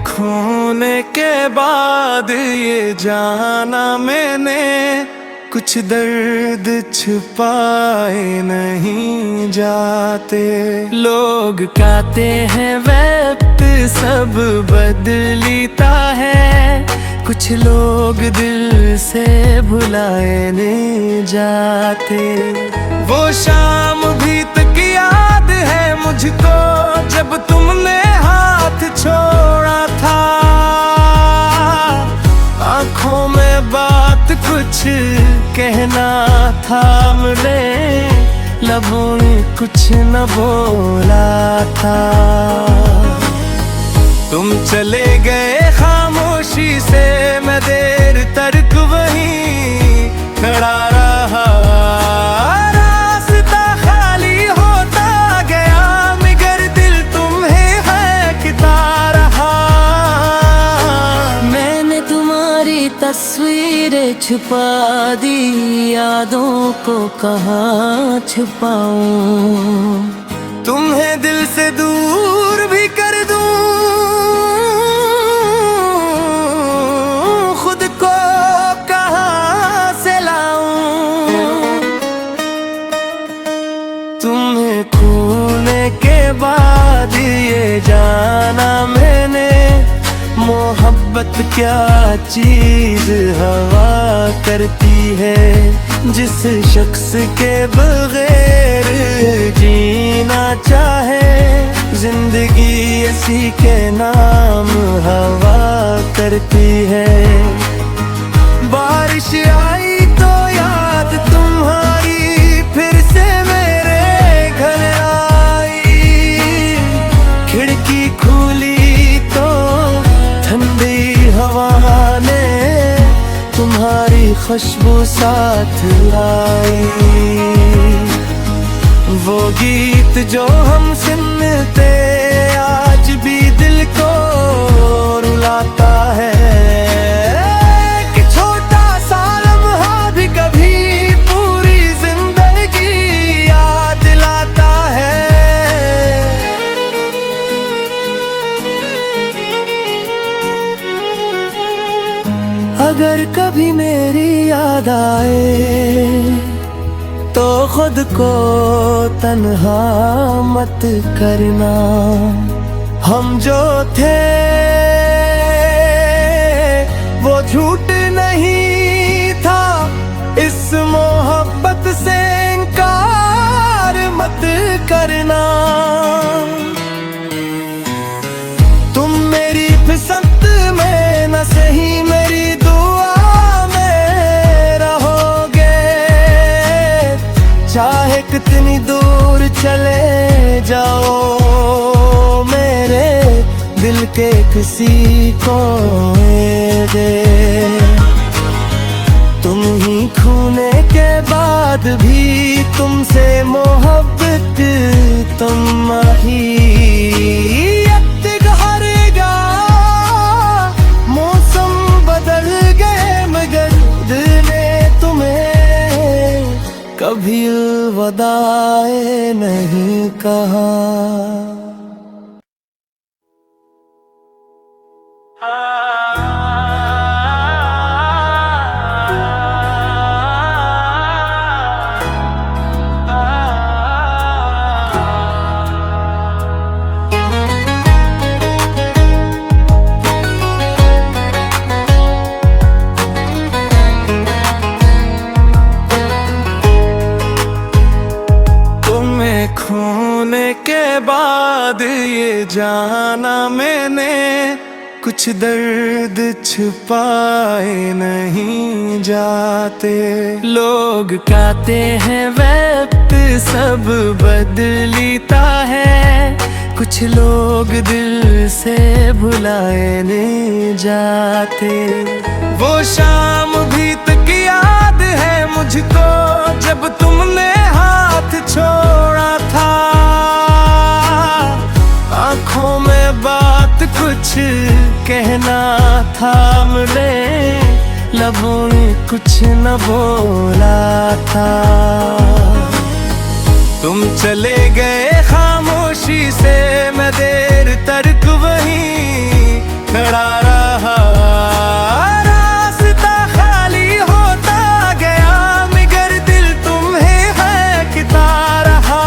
खोने के बाद ये जाना मैंने, कुछ दर्द छुपाए नहीं जाते। लोग कहते हैं वक्त सब बदलता है, कुछ लोग दिल से भुलाए नहीं जाते। वो शाम भी तक याद है मुझको जब तुमने हाथ छोड़ा था। आँखों में बात कुछ कहना था, हमने लबों ने कुछ न बोला था। तुम चले गए खामोशी से, मैं देर तक वहीं खड़ा रहा। रास्ता खाली होता गया मगर दिल तुम्हें है किता रहा। मैंने तुम्हारी तस्वीरें छुपा दी, यादों को कहाँ छुपाऊं। तुम्हें दिल से दूर भी कर दूं, खुद को कहाँ से लाऊं। तुम्हें खोने के बाद ये जाना मैंने, मोहब्बत क्या चीज हवा करती है। जिस शख्स के बगैर जीना चाहे, जिंदगी इसी के नाम हवा करती है। बारिश आई तो याद तुम्हारी फिर से मेरे घर आई। खिड़की खुली तो ठंडी हवा ने तुम्हारी खुशबू साथ लाई। वो गीत जो हम सुनते आज भी दिल को रुलाता है। कि छोटा सा लम्हा भी कभी पूरी जिंदगी याद लाता है। अगर कभी मेरी याद आए तो खुद को तन्हा मत करना। हम जो थे वो झूठ नहीं था, इस मोहब्बत से इनकार मत करना। तुम मेरी पसंद में न सही मेरी दुआ में रहोगे। चाहे कितनी दूर चले जाओ, मेरे दिल के किसी कोने दे। तुम ही खोने के बाद भी तुमसे मोहब्बत तुम ही कभी अलविदाए नहीं कहा। खोने के बाद ये जाना मैंने, कुछ दर्द छुपाए नहीं जाते। लोग कहते हैं वक्त सब बदलता है, कुछ लोग दिल से भुलाए नहीं जाते। वो शाम भी तक याद है मुझको मुझको जब तुमने हाथ छोड़ा था। आंखों में बात कुछ कहना था, मिले लबों ने कुछ न बोला था। तुम चले गए खामोशी से, मैं देर तक वहीं खड़ा रहा। रास्ता खाली होता गया, मगर दिल तुम्हें है रहा।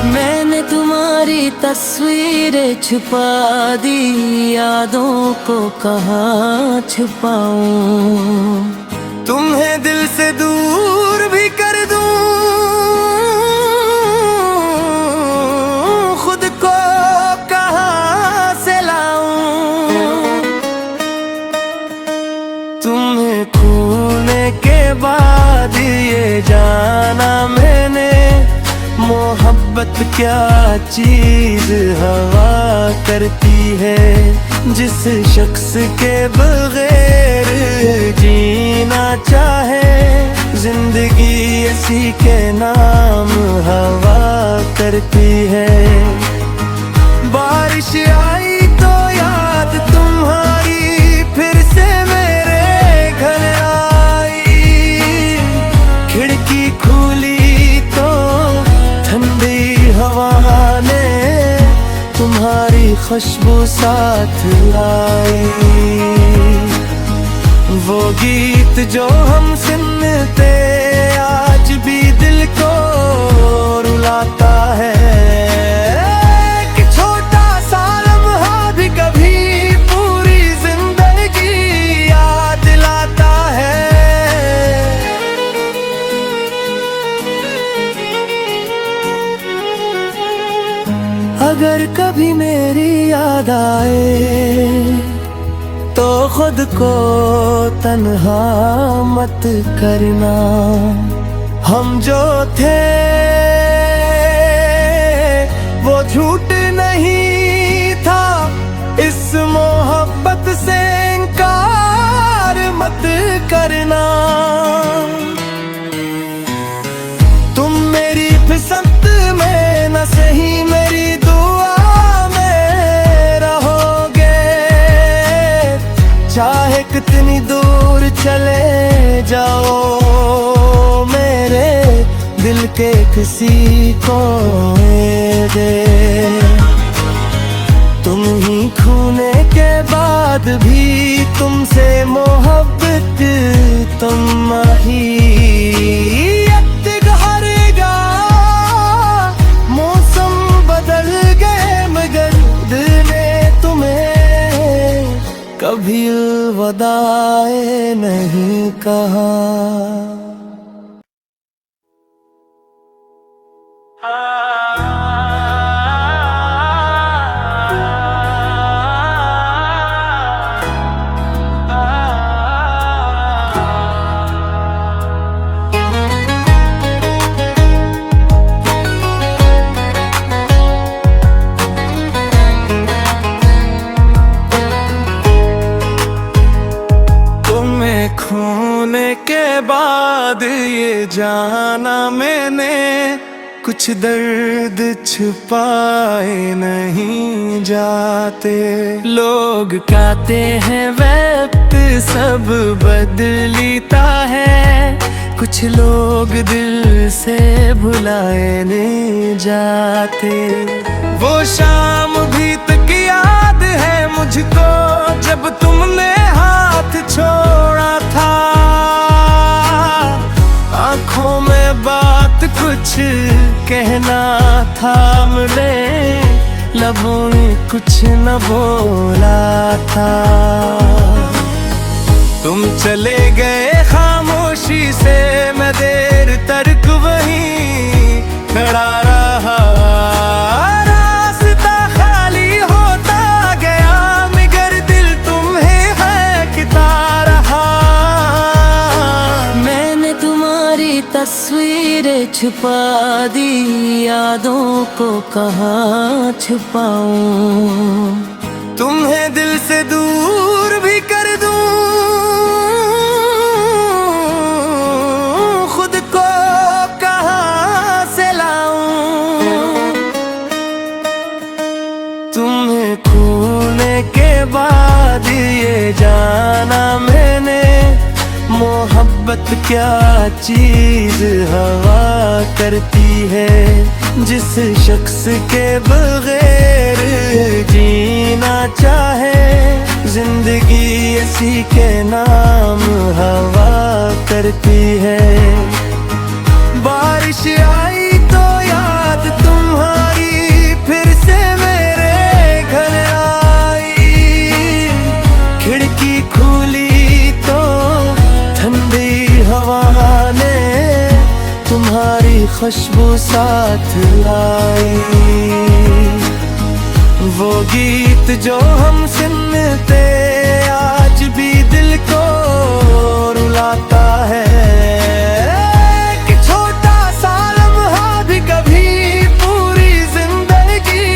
मैंने तुम्हारी तस्वीरें छुपा दी, यादों को कहाँ छुपाऊं। तुम्हें दिल से दूर भी कर दूं, खुद को कहाँ से लाऊं। तुम्हें खोने के बाद ये जाना मैंने, मोहब्बत क्या चीज हवा करती है। जिस शख्स के बगैर जीना चाहे, जिंदगी इसी के नाम हवा करती है। बारिश आई तो याद तुम्हारी फिर से मेरे घर आई। खिड़की खुली तो ठंडी हवा ने तुम्हारी खुशबू साथ लाई। वो गीत जो हम सुनते आज भी दिल को रुलाता है। कि छोटा सा लम्हा भी कभी पूरी जिंदगी याद लाता है। अगर कभी मेरी याद आए तो खुद को तन्हा मत करना। हम जो थे वो झूठ नहीं था, इस मोहब्बत से इनकार मत करना। तुम मेरी फिसंत में न सही, मेरी दुआ में रहोगे। चाहे कितनी दूर चले जाओ, मेरे दिल के किसी कोने दे। तुम ही खोने के बाद भी तुमसे मोहब्बत तुम ही हरेगा। मौसम बदल गए मगर दिल ने तुम्हें कभी अलविदाए नहीं कहा। खोने के बाद ये जाना मैंने, कुछ दर्द छुपाए नहीं जाते। लोग कहते हैं वक्त सब बदलता है, कुछ लोग दिल से भुलाए नहीं जाते। वो शाम भी तक याद है मुझको जब तुमने हाथ छोड़ा था। आंखों में बात कुछ कहना था, मिले लबों ने कुछ न बोला था। तुम चले गए खामोशी से, मैं देर तक वहीं खड़ा रहा। रास्ता खाली होता गया मगर दिल तुम्हें है रहा। मैंने तुम्हारी तस्वीरें छुपा दी, यादों को कहाँ छुपाऊं। तुम्हें दिल से दूर भी कर दूं, मोहब्बत क्या चीज हवा करती है, जिस शख्स के बगैर जीना चाहे, जिंदगी इसी के नाम हवा करती है। बारिश आई तो याद तुम्हारी फिर से मेरे घर आई, खिड़की खुली तो ठंडी हवा ने तुम्हारी खुशबू साथ लाई। वो गीत जो हम सुनते आज भी दिल को रुलाता है, कि छोटा सा लम्हा भी कभी पूरी जिंदगी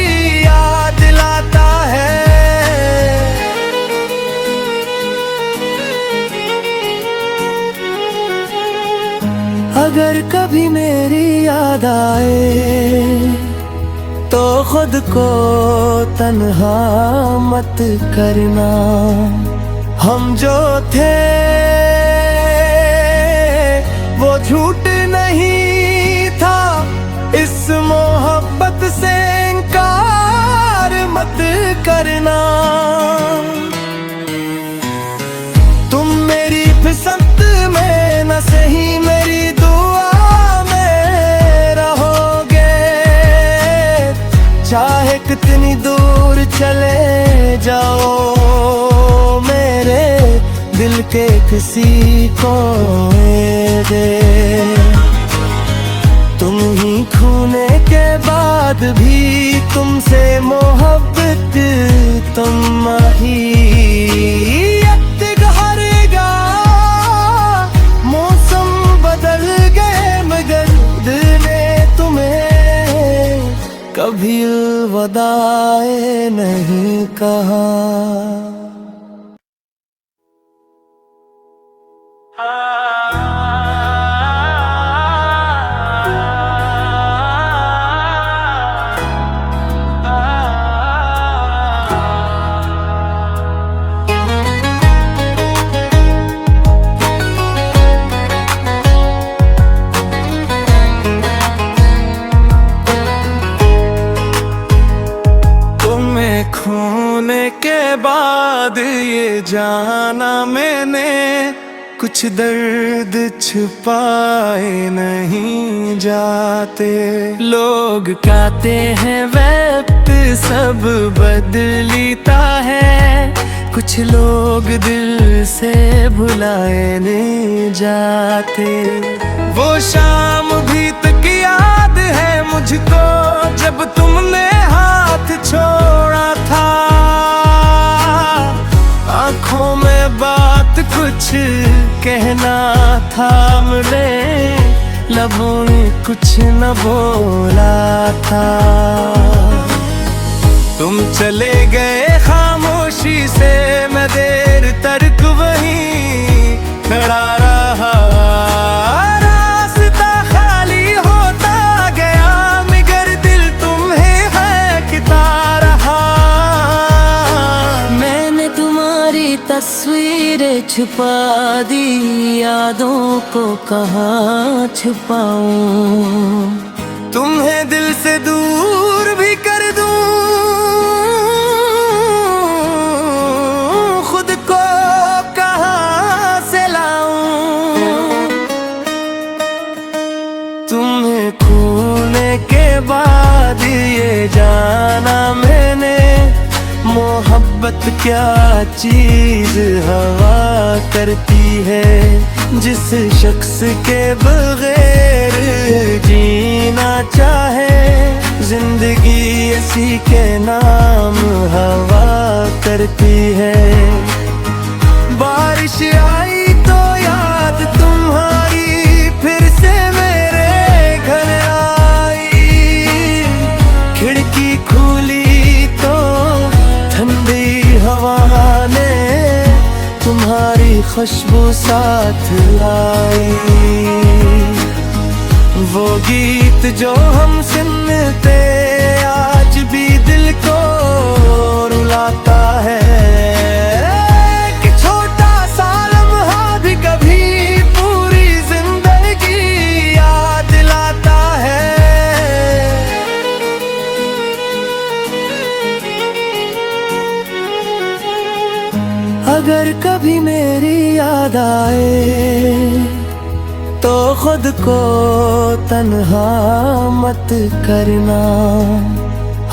याद दिलाता है। अगर कभी मेरी याद आए तो खुद को तन्हा मत करना, हम जो थे वो झूठ नहीं था, इस मोहब्बत से इनकार मत करना। तुम मेरी फिसंत में न सही मेरी दुआ में रहोगे, चाहे कितनी दूर चले जाओ मेरे दिल के किसी कोने दे। तुम ही खूने के बाद भी तुमसे मोहब्बत तुम ही हरेगा। मौसम बदल गए मगर दिल ने तुम्हें कभी अलविदाए नहीं कहा। खोने के बाद ये जाना मैंने, कुछ दर्द छुपाए नहीं जाते। लोग कहते हैं वक्त सब बदलता है, कुछ लोग दिल से भुलाए नहीं जाते। वो शाम भी तक याद है मुझको जब तुमने हाथ छोड़ा था, आँखों में बात कुछ कहना था, मुझे लबों ने कुछ न बोला था। तुम चले गए खामोशी से, मैं देर तक वहीं खड़ा रहा। रास्ता खाली होता गया मगर दिल तुम्हें है किता रहा। मैंने तुम्हारी तस्वीरें छुपा दी, यादों को कहाँ छुपाऊं। तुम्हें दिल से दूर भी कर दूं, खुद को कहाँ से लाऊं। तुम्हें खोने के बाद ये जाना मैंने, मोहब्बत क्या चीज हवा करती है, जिस शख्स के बगैर जीना चाहे, जिंदगी इसी के नाम हवा करती है। बारिश आई तो याद तुम्हारी फिर से मेरे घर आई, खिड़की खुली तो ठंडी हवा ने तुम्हारी खुशबू साथ लाई। वो गीत जो हम सुनते आज भी दिल को रुलाता है, कि छोटा सा लम्हा भी कभी पूरी मेरी याद आए तो खुद को तन्हा मत करना।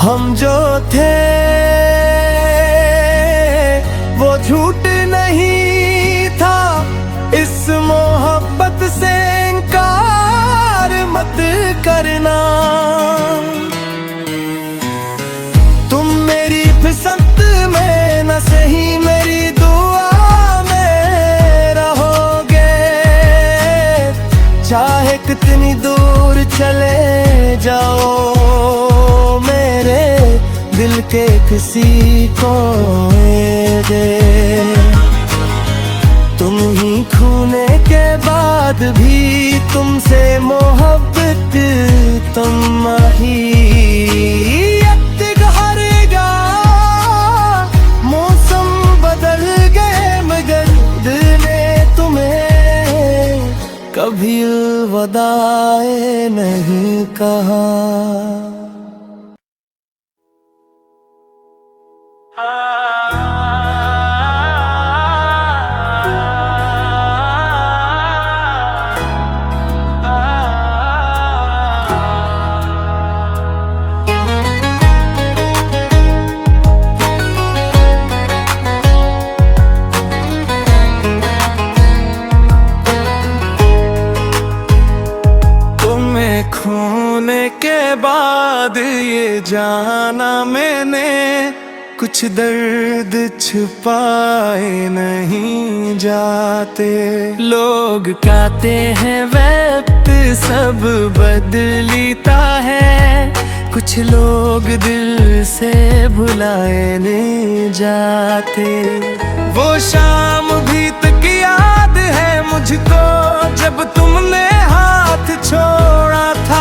हम जो थे वो झूठ नहीं था, इस मोहब्बत से इनकार मत करना। तुम मेरी फिसंत में न सही मेरी दुआ में रहोगे, चाहे कितनी दूर चले जाओ मेरे दिल के किसी कोने दे। तुम ही खूने के बाद भी तुमसे मोहब्बत तुम ही हरेगा। मौसम बदल गए मगर दिल ने तुम्हें कभी अलविदाए नहीं कहा। खोने के बाद ये जाना मैंने, कुछ दर्द छुपाए नहीं जाते। लोग कहते हैं वक्त सब बदलता है, कुछ लोग दिल से भुलाए नहीं जाते। वो शाम भी तक याद है मुझको जब तुमने हाथ छोड़ा था।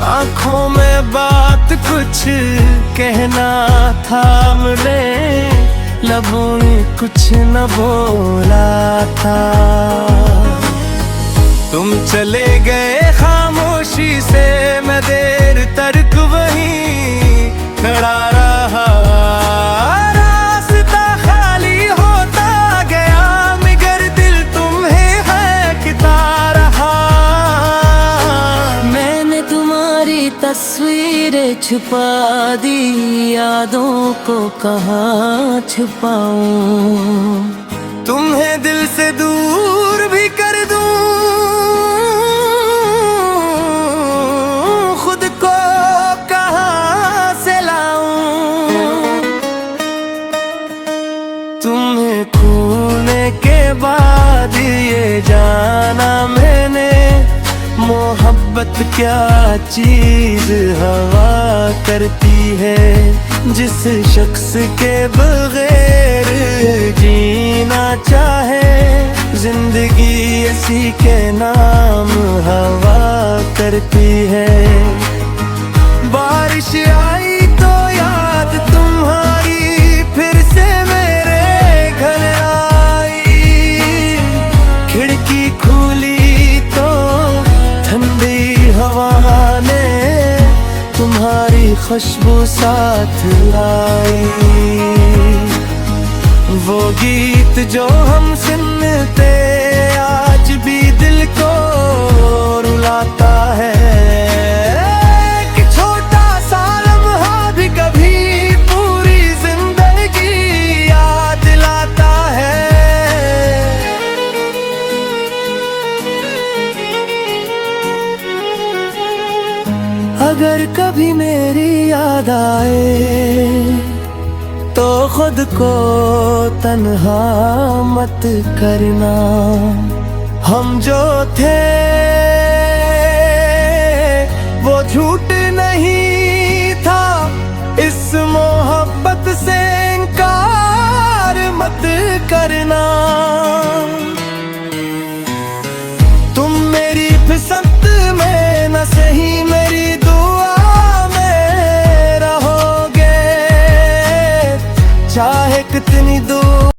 आंखों में बात कुछ कहना था मुझे, लबों ने कुछ न बोला था। तुम चले गए खामोशी से, मैं देर तक वहीं खड़ा रहा। रास्ता खाली होता गया मगर दिल तुम्हें है किता रहा। मैंने तुम्हारी तस्वीरें छुपा दी, यादों को कहाँ छुपाऊं। तुम्हें दिल से दूर भी कर दूं, खुद को कहाँ से लाऊं। तुम्हें खोने के बाद ये जाना मैंने, मोहब्बत क्या चीज हवा करती है। जिस शख्स के बगैर जीना चाहे, जिंदगी इसी के नाम हवा करती है। बारिश आई तो याद तुम्हारी फिर से मेरे घर आई। खिड़की खुली तो ठंडी हवा ने तुम्हारी खुशबू साथ लाई। वो गीत जो हम सुनते आज भी दिल को रुलाता है। कि छोटा सा लम्हा भी कभी पूरी जिंदगी याद दिलाता है। अगर कभी मेरी याद आए तो खुद को तन्हा मत करना। हम जो थे वो झूठ नहीं था, इस मोहब्बत से इनकार मत करना। तुम मेरी फिसंत में न सही मेरी दुआ में रहोगे, चाहे कितनी दूर